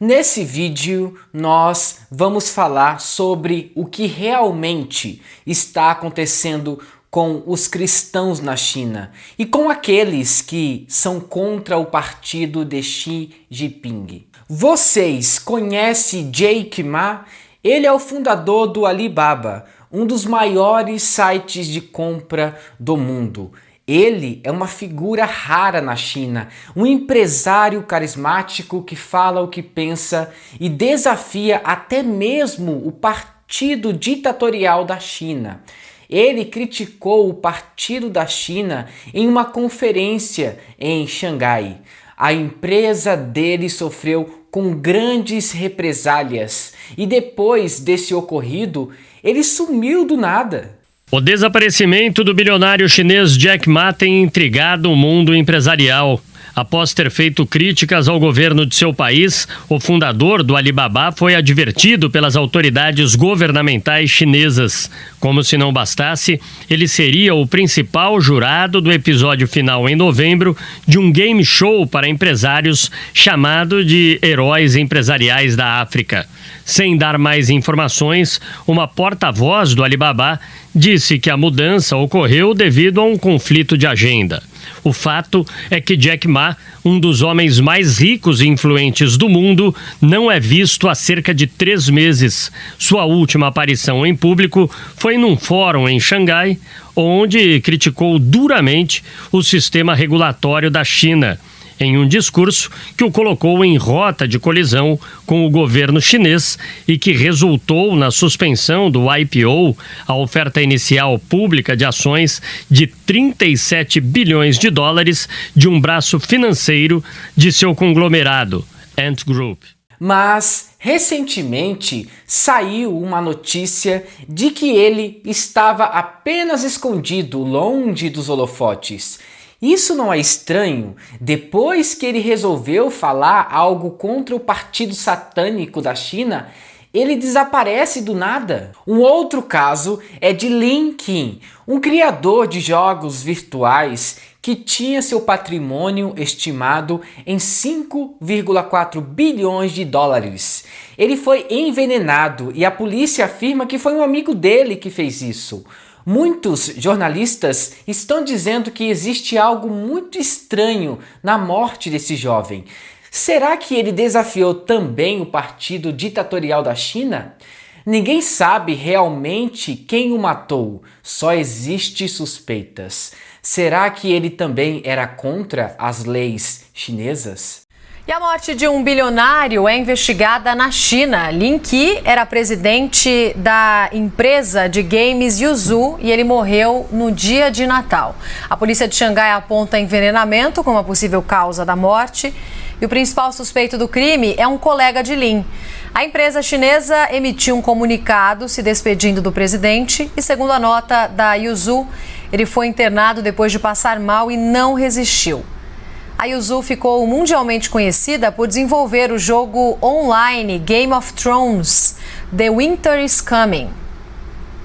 Nesse vídeo, nós vamos falar sobre o que realmente está acontecendo com os cristãos na China e com aqueles que são contra o partido de Xi Jinping. Vocês conhecem Jack Ma? Ele é o fundador do Alibaba, um dos maiores sites de compra do mundo. Ele é uma figura rara na China, um empresário carismático que fala o que pensa e desafia até mesmo o partido ditatorial da China. Ele criticou o partido da China em uma conferência em Xangai. A empresa dele sofreu com grandes represálias e depois desse ocorrido, ele sumiu do nada. O desaparecimento do bilionário chinês Jack Ma tem intrigado o mundo empresarial. Após ter feito críticas ao governo de seu país, o fundador do Alibaba foi advertido pelas autoridades governamentais chinesas. Como se não bastasse, ele seria o principal jurado do episódio final em novembro de um game show para empresários chamado de Heróis Empresariais da África. Sem dar mais informações, uma porta-voz do Alibaba disse que a mudança ocorreu devido a um conflito de agenda. O fato é que Jack Ma, um dos homens mais ricos e influentes do mundo, não é visto há cerca de 3 meses. Sua última aparição em público foi num fórum em Xangai, onde criticou duramente o sistema regulatório da China, em um discurso que o colocou em rota de colisão com o governo chinês e que resultou na suspensão do IPO, a oferta inicial pública de ações de 37 bilhões de dólares de um braço financeiro de seu conglomerado, Ant Group. Mas, recentemente, saiu uma notícia de que ele estava apenas escondido longe dos holofotes. Isso não é estranho? Depois que ele resolveu falar algo contra o Partido Satânico da China, ele desaparece do nada. Um outro caso é de Lin Qin, um criador de jogos virtuais que tinha seu patrimônio estimado em 5,4 bilhões de dólares. Ele foi envenenado e a polícia afirma que foi um amigo dele que fez isso. Muitos jornalistas estão dizendo que existe algo muito estranho na morte desse jovem. Será que ele desafiou também o partido ditatorial da China? Ninguém sabe realmente quem o matou, só existem suspeitas. Será que ele também era contra as leis chinesas? E a morte de um bilionário é investigada na China. Lin Qi era presidente da empresa de games Yuzu e ele morreu no dia de Natal. A polícia de Xangai aponta envenenamento como a possível causa da morte e o principal suspeito do crime é um colega de Lin. A empresa chinesa emitiu um comunicado se despedindo do presidente e, segundo a nota da Yuzu, ele foi internado depois de passar mal e não resistiu. A Yuzu ficou mundialmente conhecida por desenvolver o jogo online Game of Thrones, The Winter is Coming.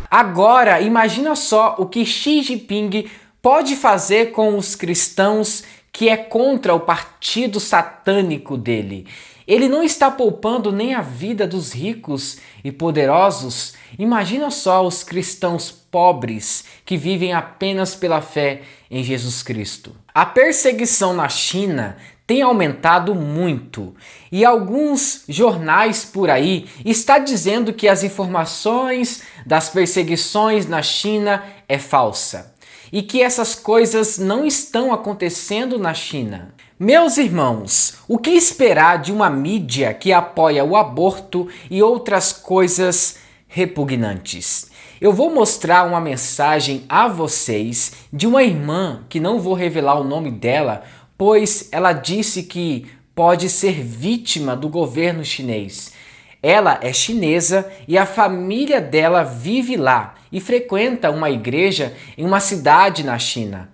Agora, imagina só o que Xi Jinping pode fazer com os cristãos que é contra o partido satânico dele. Ele não está poupando nem a vida dos ricos e poderosos. Imagina só os cristãos pobres que vivem apenas pela fé em Jesus Cristo. A perseguição na China tem aumentado muito e alguns jornais por aí estão dizendo que as informações das perseguições na China é falsa e que essas coisas não estão acontecendo na China. Meus irmãos, o que esperar de uma mídia que apoia o aborto e outras coisas repugnantes? Eu vou mostrar uma mensagem a vocês de uma irmã que não vou revelar o nome dela, pois ela disse que pode ser vítima do governo chinês. Ela é chinesa e a família dela vive lá e frequenta uma igreja em uma cidade na China.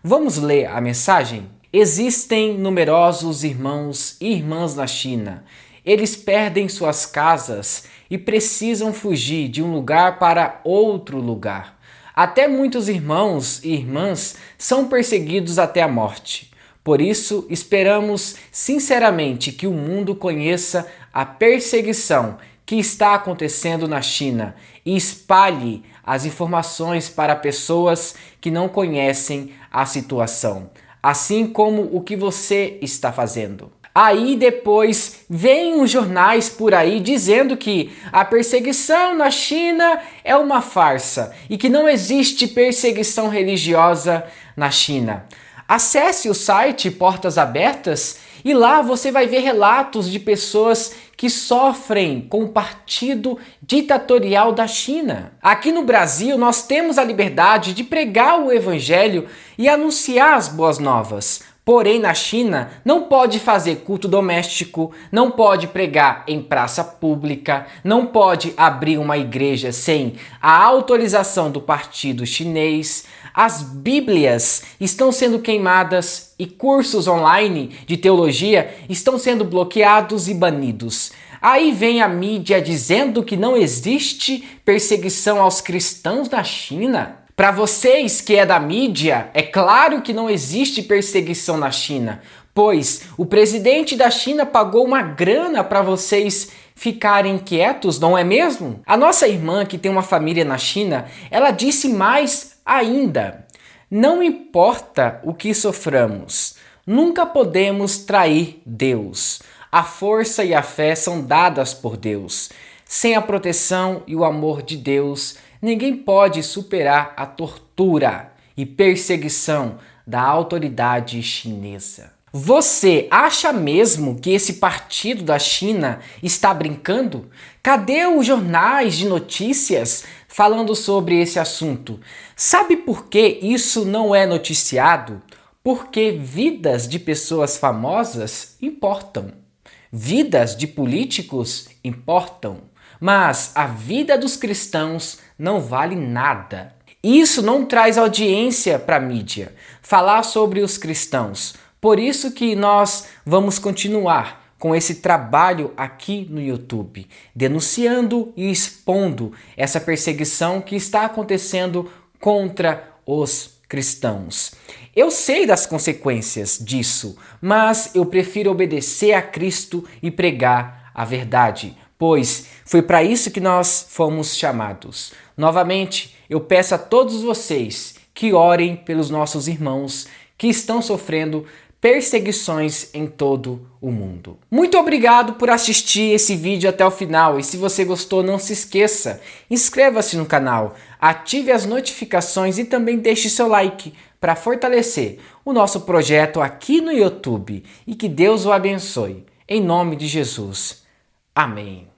Vamos ler a mensagem? Existem numerosos irmãos e irmãs na China. Eles perdem suas casas e precisam fugir de um lugar para outro lugar. Até muitos irmãos e irmãs são perseguidos até a morte. Por isso, esperamos sinceramente que o mundo conheça a perseguição que está acontecendo na China e espalhe as informações para pessoas que não conhecem a situação, assim como o que você está fazendo. Aí depois vem os jornais por aí dizendo que a perseguição na China é uma farsa e que não existe perseguição religiosa na China. Acesse o site Portas Abertas e lá você vai ver relatos de pessoas que sofrem com o partido ditatorial da China. Aqui no Brasil nós temos a liberdade de pregar o evangelho e anunciar as boas novas. Porém, na China, não pode fazer culto doméstico, não pode pregar em praça pública, não pode abrir uma igreja sem a autorização do partido chinês. As Bíblias estão sendo queimadas e cursos online de teologia estão sendo bloqueados e banidos. Aí vem a mídia dizendo que não existe perseguição aos cristãos na China. Para vocês que é da mídia, é claro que não existe perseguição na China, pois o presidente da China pagou uma grana para vocês ficarem quietos, não é mesmo? A nossa irmã, que tem uma família na China, ela disse mais ainda: não importa o que soframos, nunca podemos trair Deus. A força e a fé são dadas por Deus. Sem a proteção e o amor de Deus, ninguém pode superar a tortura e perseguição da autoridade chinesa. Você acha mesmo que esse partido da China está brincando? Cadê os jornais de notícias falando sobre esse assunto? Sabe por que isso não é noticiado? Porque vidas de pessoas famosas importam. Vidas de políticos importam. Mas a vida dos cristãos não vale nada. Isso não traz audiência para a mídia, falar sobre os cristãos. Por isso que nós vamos continuar com esse trabalho aqui no YouTube, denunciando e expondo essa perseguição que está acontecendo contra os cristãos. Eu sei das consequências disso, mas eu prefiro obedecer a Cristo e pregar a verdade, pois foi para isso que nós fomos chamados. Novamente, eu peço a todos vocês que orem pelos nossos irmãos que estão sofrendo perseguições em todo o mundo. Muito obrigado por assistir esse vídeo até o final e se você gostou, não se esqueça, inscreva-se no canal, ative as notificações e também deixe seu like para fortalecer o nosso projeto aqui no YouTube e que Deus o abençoe. Em nome de Jesus. Amém.